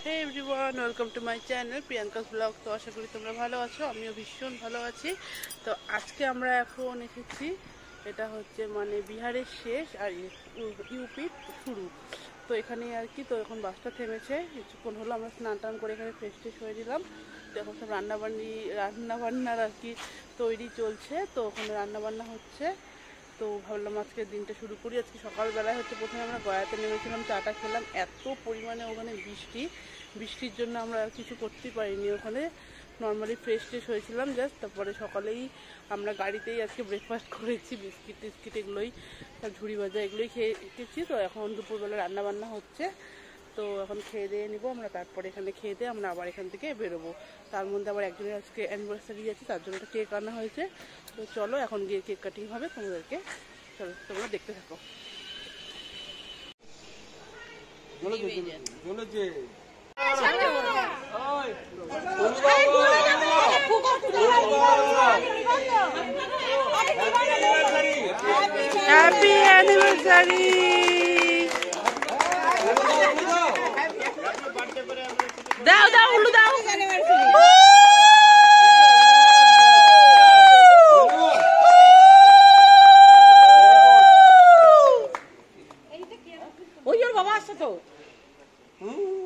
Hey everyone, welcome to my channel Priyanka's blog. তো আশা করি তোমরা ভালো আছো, আমিও ভীষণ ভালো আছি। তো আজকে আমরা এখন এসেছি, এটা হচ্ছে মানে বিহারের শেষ আর ইউপির শুরু। তো এখানে আর কি, তো এখন বাসটা থেমেছে, কিছুক্ষণ হলো আমরা স্নান টান করে এখানে ফ্রেশ ট্রেশ হয়ে দিলাম। তো এখন সব রান্নাবান্নার আর কি তৈরি চলছে, তো ওখানে রান্নাবান্না হচ্ছে। তো ভাবলাম আজকে দিনটা শুরু করি। আজকে সকালবেলায় হচ্ছে প্রথমে আমরা গয়াতে নেমেছিলাম, চাটা খেলাম। এত পরিমাণে ওখানে বৃষ্টির জন্য আমরা আর কিছু করতেই পারিনি ওখানে, নর্মালি ফ্রেশ ট্রেশ হয়েছিলাম জাস্ট। তারপরে সকালেই আমরা গাড়িতেই আজকে ব্রেকফাস্ট করেছি, বিস্কিট টিস্কিট এগুলোই, ঝুড়ি ভাজা এগুলোই খেয়ে এসেছি। তো এখন দুপুরবেলা রান্নাবান্না হচ্ছে, তো এখন খেয়ে দিয়ে নিবো আমরা। তারপরে এখানে খেয়ে দিয়ে আমরা আবার এখান থেকে বেরোবো। তার মধ্যে আবার একজনের আজকে অ্যানিভার্সারি আছে, তার জন্য একটা কেক আনা হয়েছে। তো চলো এখন গিয়ে কেক কাটিং হবে, তোমাদেরকে চলো তোমরা দেখতে থাকো। Happy anniversary. দাও দাও উল্লু দাও। ওই ওর বাবা আসছে তো,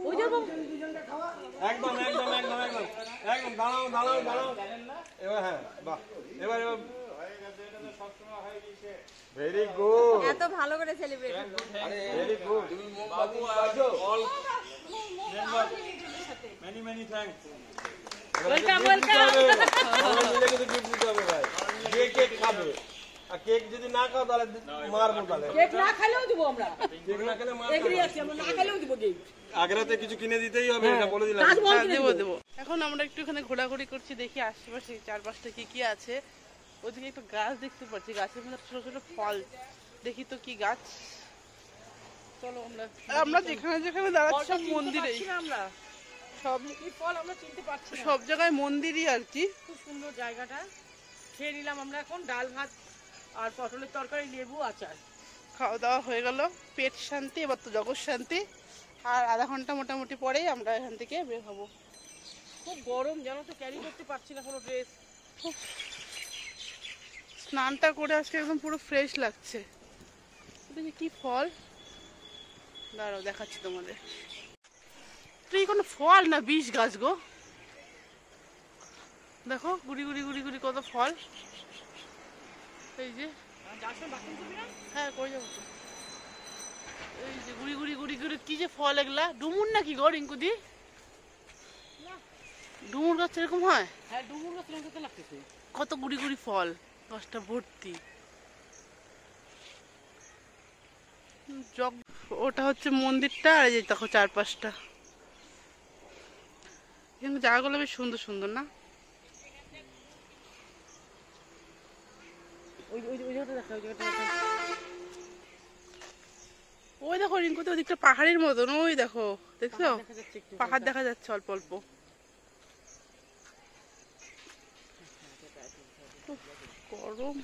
ওই ওর বাবা। একদম একদম একদম একদম একদম দাঁড়াও দাঁড়াও দাঁড়াও। এবার হ্যাঁ, বাহ, এবার এবার ভেরি গুড, এত ভালো করে সেলিব্রেট ভেরি গুড। বাবু all many many thanks. Welcome welcome. মিলে কিন্তু গিফট দিতে হবে ভাই। যে কেক খাবে, আর কেক যদি না খাও তাহলে মারবো। তাহলে কেক না খেলেও দিব আমরা, কেক না খেলে মার এগ্রি আছি আমরা, না খেলেও দিব গিফট। আগরাতে কিছু কিনে দিতেই হবে, এটা বলে দিলাম। দেবো দেবো। এখন আমরা একটু এখানে ঘোরাঘুরি করছি, দেখি আশেপাশে চারপাশটা কি কি আছে। ওইদিকে একটু গাছ দেখতে পাচ্ছি, গাছের মধ্যে ছোট ছোট ফল, দেখি তো কি গাছ। চলো আমরা যেখানে যেখানে দাঁড়াচ্ছি সব মন্দিরে, আমরা সব কি ফল আমরা চিনতে পারছি না, সব জায়গায় মন্দিরই আর কি। খুব সুন্দর জায়গাটা। খেয়ে নিলাম আমরা এখন ডাল ভাত আর পটলের তরকারি, লেবু, আচার। খাওয়া দাওয়া হয়ে গেল, পেট শান্তি, এবার তো জগৎ শান্তি। আর আধা ঘন্টা মোটামুটি পরেই আমরা এখান থেকে বের হবো। খুব গরম, জানো তো, ক্যারি করতে পারছি না কোনো ড্রেস। স্নানটা করে আজকে একদম পুরো ফ্রেশ লাগছে। দেখি কি ফল, দাঁড়াও দেখাচ্ছি তোমাদের। তুই কোনো ফল না বিষ গাছ গো, দেখো গুড়ি গুড়ি গুড়ি গুড়ি কত ফল। এই যে হ্যাঁ করে যাবো তো। এই যে গুড়ি গুড়ি গুড়ি গুড়ি কি যে ফল এগুলা, ডুমুর নাকি গো রিঙ্কুদি? ডুমুর গাছ এরকম হয়? হ্যাঁ, ডুমুর গাছ লঙ্কাতে লাগতেছে। কত গুড়ি গুড়ি ফল, গাছটা ভর্তি। ওটা হচ্ছে মন্দিরটা, আর এই যে দেখো চারপাশটা, এখানে জায়গাগুলো বেশ সুন্দর সুন্দর না? ওই দেখো রিঙ্কুতে ওদিকটা পাহাড়ের মতন, ওই দেখো, দেখছো পাহাড় দেখা যাচ্ছে অল্প অল্প। গরম।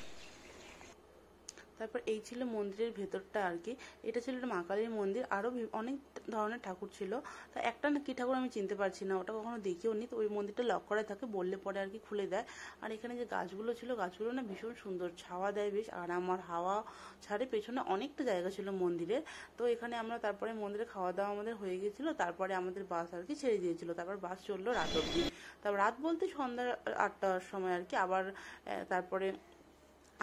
তারপর এই ছিল মন্দিরের ভেতরটা আর কি। এটা ছিল মা কালীর মন্দির, আরো অনেক ধরনের ঠাকুর ছিল। তা একটা না কি ঠাকুর আমি চিনতে পারছি না, ওটা কখনো দেখিও নি। তো ওই মন্দিরটা লক করা থাকে, বললে পরে আর কি খুলে দেয়। আর এখানে যে গাছগুলো ছিল, গাছগুলো না ভীষণ সুন্দর, ছাওয়া দেয় বেশ, আর আমার হাওয়া ছাড়ে। পেছনে অনেকটা জায়গা ছিল মন্দিরের। তো এখানে আমরা তারপরে মন্দিরে খাওয়া দাওয়া আমাদের হয়ে গেছিলো, তারপরে আমাদের বাস আর কি ছেড়ে দিয়েছিল। তারপর বাস চললো রাত অব্দি। তারপর রাত বলতে সন্ধ্যা 8টার সময় আর কি। আবার তারপরে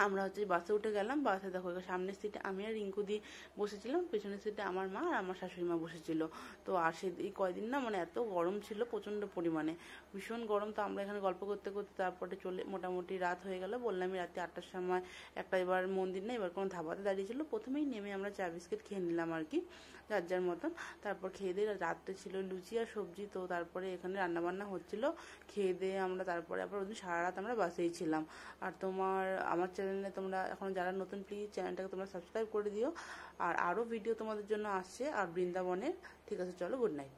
আমরা হচ্ছে বাসে উঠে গেলাম। বাসে দেখো সামনের সিটে আমি আর রিঙ্কুদি বসেছিলাম, পেছনের সিটে আমার মা আর আমার শাশুড়ি মা বসেছিল। তো আর এই কয়দিন না মানে এত গরম ছিল, প্রচণ্ড পরিমাণে, ভীষণ গরম। তো আমরা এখানে গল্প করতে করতে তারপরে চলে মোটামুটি রাত হয়ে গেল। বললামই রাতে 8টার সময় একটা, এবার মন্দির না, এবার কোনো ধাবাতে দাঁড়িয়েছিল। প্রথমেই নেমে আমরা চা বিস্কিট খেয়ে নিলাম আর কি, যার যার মতন। তারপর খেয়ে দিয়ে রাত্রে ছিল লুচি আর সবজি। তো তারপরে এখানে রান্নাবান্না হচ্ছিল, খেয়ে দিয়ে আমরা তারপরে আবার ওদিন সারা রাত আমরা বাসেই ছিলাম। আর আমার চ্যানেলে তোমরা এখন যারা নতুন, প্লিজ চ্যানেলটাকে তোমরা সাবস্ক্রাইব করে দিও। আর আরও ভিডিও তোমাদের জন্য আসছে আর বৃন্দাবনের। ঠিক আছে, চলো, গুড নাইট।